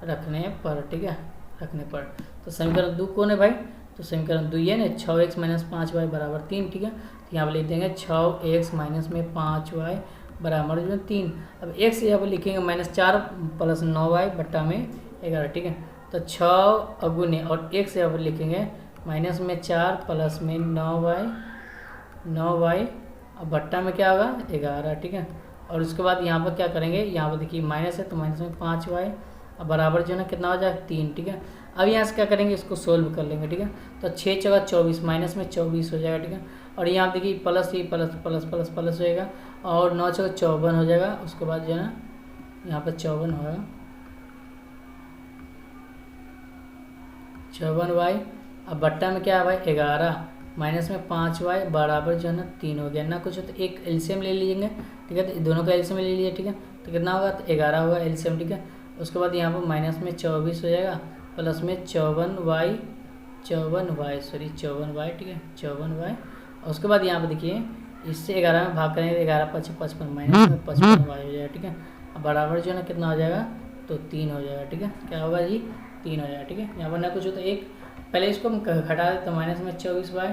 A: रखने पर, ठीक है, रखने पर। तो समीकरण 2 कौन है भाई, तो समीकरण 2 ये ना 6x माइनस 5y बराबर 3, ठीक है। तो यहाँ पर लिख देंगे 6x माइनस में 5y बराबर जो 3। अब x यहाँ पर लिखेंगे -4 प्लस 9y बट्टा में 11, ठीक है। तो 6 अगुने और x यहाँ पर लिखेंगे माइनस में 4 प्लस में 9y अब बट्टा में क्या होगा, 11, ठीक है। और उसके बाद यहाँ पर क्या करेंगे, यहाँ पर देखिए माइनस है तो माइनस में 5y अब बराबर जो है ना कितना हो जाएगा 3, ठीक है। अब यहाँ से क्या करेंगे, इसको सोल्व कर लेंगे, ठीक है। तो 6 चौका 24 माइनस में 24 हो जाएगा, ठीक है। और यहाँ देखिए प्लस ही प्लस प्लस प्लस प्लस हो जाएगा और 9 चौका 54 हो जाएगा। उसके बाद जो है ना यहाँ पर 54 होगा, 54y। अब बट्टा में क्या है भाई 11 माइनस में 5y बराबर जो है ना 3 हो गया ना। कुछ हो तो एक एलसीएम ले लीजिएंगे, ठीक है। तो दोनों का एलसीएम ले लीजिए, ठीक है। तो कितना होगा, तो 11 होगा एलसीएम, ठीक है। उसके बाद यहाँ पर माइनस में 24 हो जाएगा प्लस में 54y, ठीक है 54y। और उसके बाद यहाँ पर देखिए इससे 11 में भाग करेंगे, 11 5 55 माइनस में 55y हो जाएगा, ठीक है। अब बराबर जो है ना कितना हो जाएगा, तो 3 हो जाएगा, ठीक है। क्या होगा जी, 3 हो जाएगा, ठीक है। यहाँ पर ना कुछ हो तो एक पहले इसको हम घटा देते, तो माइनस में 24y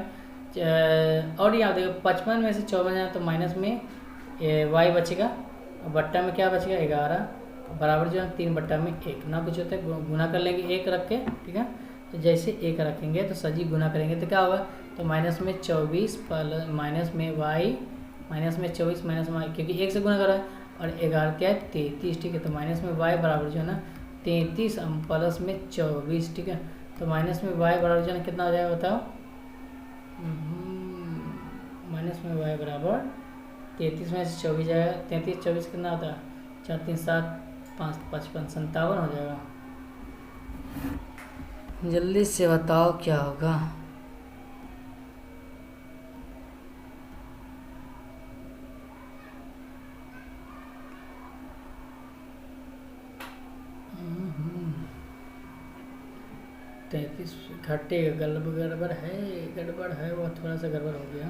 A: और यहाँ देखो 55 में से 54 जाए तो माइनस में y बचेगा और बट्टा में क्या बचेगा 11 बराबर जो है 3 बट्टा में 1 ना कुछ होता है गुना कर लेंगे 1 रख के, ठीक है। तो जैसे 1 रखेंगे तो सजी गुना करेंगे तो क्या होगा, तो माइनस में 24 माइनस में y माइनस में 24 माइनस में y, क्योंकि 1 से गुना कर रहा है और 11 क्या है 33, ठीक है। तो माइनस में y बराबर जो है ना 33 प्लस में 24, ठीक है। तो माइनस में y बराबर जो है कितना हो जाएगा बताओ, माइनस में y बराबर 33 में से 24 जाएगा, 33 24 कितना होता है 4 3 7 5 55 57 हो जाएगा। जल्दी से बताओ क्या होगा। तैंतीस घटेगा, गड़बड़ है वो थोड़ा सा गड़बड़ हो गया।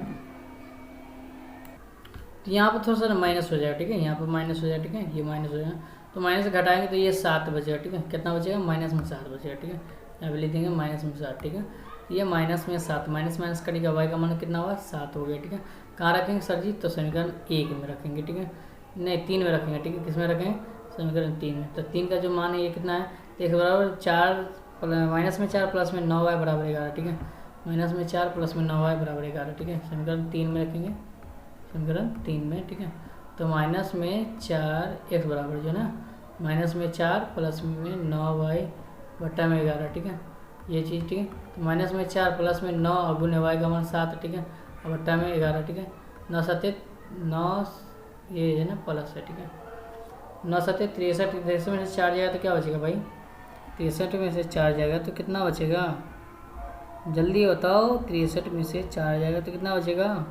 A: तो यहाँ पर थोड़ा सा माइनस हो जाएगा, ठीक है। यहाँ पर माइनस हो जाएगा, ठीक है। ये माइनस हो जाएगा तो माइनस से घटाएंगे तो ये 7 बचेगा, ठीक है। कितना बचेगा, माइनस में 7 बचेगा, ठीक है। यहाँ पे लिख देंगे माइनस में 7, ठीक है। ये माइनस में 7 माइनस माइनस कटेगा, वाई का मान कितना हुआ 7 हो गया, ठीक है। कहाँ रखेंगे सर जी, तो समीकरण 1 में रखेंगे, ठीक है। नहीं 3 में रखेंगे, ठीक है। किस में रखेंगे, समीकरण 3 में। तो 3 का जो मान है ये कितना है, तो एक बराबर 4 माइनस में 4 प्लस में 9y बराबर 11, ठीक है। माइनस में 4 प्लस में 9y बराबर 11, ठीक है। समीकरण 3 में रखेंगे, समीकरण 3 में, ठीक है। तो माइनस में 4 x बराबर जो है ना माइनस में 4 प्लस में 9y बट्टा में 11, ठीक है। ये चीज़, ठीक है। तो माइनस में 4 प्लस में 9 और गुने y का मान 7, ठीक है। और बट्टा में 11, ठीक है। 9 7 9 ये है ना प्लस है, ठीक है। 9 7 63, 63 में से 4 जाएगा तो क्या बचेगा भाई, 63 में से 4 जाएगा तो कितना बचेगा, जल्दी बताओ। 63 में से 4 जाएगा तो कितना बचेगा,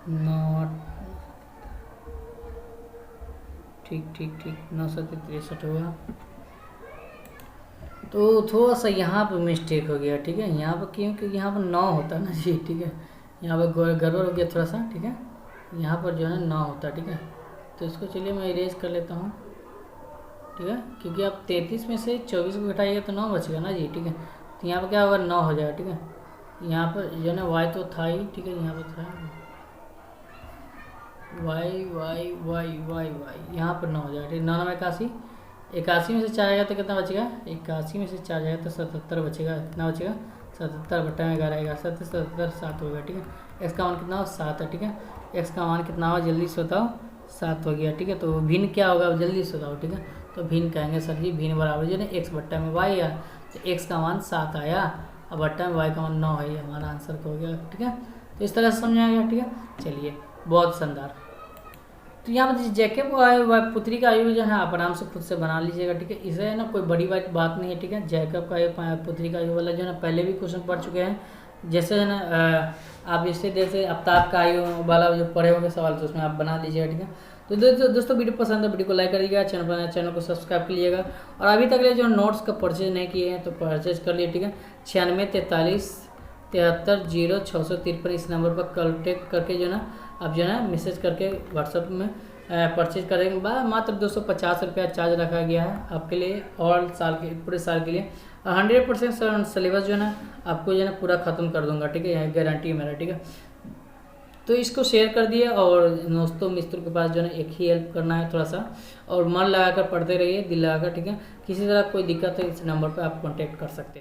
A: 9 ठीक 9 7 63 होगा। तो थोड़ा सा यहाँ पर मिस्टेक हो गया, ठीक है। यहाँ पर क्यों, क्योंकि यहाँ पर 9 होता है ना जी, ठीक है। यहाँ पर गड़बड़ हो गया थोड़ा सा, ठीक है। यहाँ पर जो है 9 होता है, ठीक है। तो इसको चलिए मैं इरेज कर लेता हूँ, ठीक है। क्योंकि आप 33 में से 24 को घटाइएगा तो 9 बचेगा ना जी, ठीक है। तो यहाँ पर क्या होगा 9 हो जाएगा, ठीक है। यहाँ पर जो है ना वाई तो था ही, ठीक है। यहाँ पर था वाई यहाँ पर 9 हो जाएगा, ठीक है। 9 81 81 में से 4 आएगा तो कितना बचेगा, 81 में से 4 जाएगा तो 77 बचेगा। कितना बचेगा 77 बट्टा में 11 77 7 होगा, ठीक है। एक्स का मान कितना हो 7 है, ठीक है। एक्स का मान कितना हो जल्दी से बताओ 7 हो गया, ठीक है। तो भिन्न क्या होगा जल्दी से बताओ, ठीक है। तो भिन्न कहेंगे सर जी, भिन्न बराबर जो है एक्स बट्टा में वाई आया, तो एक्स का मान 7 आया और बट्टा में वाई का मान 9 है, हमारा आंसर हो गया, ठीक है। तो इस तरह से समझाया गया, ठीक है। चलिए बहुत शानदार। तो यहाँ पर जैके को आयु पुत्री का आयु जो है आप आराम से खुद से बना लीजिएगा, ठीक है। इसे है ना कोई बड़ी बात नहीं है, ठीक है। जैकब का आयु पुत्री का आयु वाला जो है ना पहले भी क्वेश्चन पढ़ चुके हैं। जैसे है ना आप इससे जैसे आफ्ताब का आयु वाला जो पढ़े होंगे सवाल तो उसमें आप बना लीजिएगा, ठीक है। तो दोस्तों वीडियो पसंद है वीडियो को लाइक करिएगा, चैनल को सब्सक्राइब कीजिएगा। और अभी तक जो नोट्स का परचेज नहीं किए हैं तो परचेज कर लिए, ठीक है। 96 43 73 0 653 इस नंबर पर कॉन्टेक्ट करके जो है ना आप जो है ना मैसेज करके व्हाट्सएप में परचेज करेंगे के बाद मात्र 250 रुपया चार्ज रखा गया है आपके लिए ऑल साल के पूरे साल के लिए। और 100% सिलेबस जो है ना आपको जो है ना पूरा ख़त्म कर दूंगा, ठीक है। यह गारंटी है मेरा, ठीक है। तो इसको शेयर कर दिए और दोस्तों मित्रों के पास जो है ना एक ही हेल्प करना है थोड़ा सा, और मन लगाकर पढ़ते रहिए, दिल लगाकर, ठीक है। किसी तरह कोई दिक्कत है इस नंबर पर आप कॉन्टेक्ट कर सकते हैं।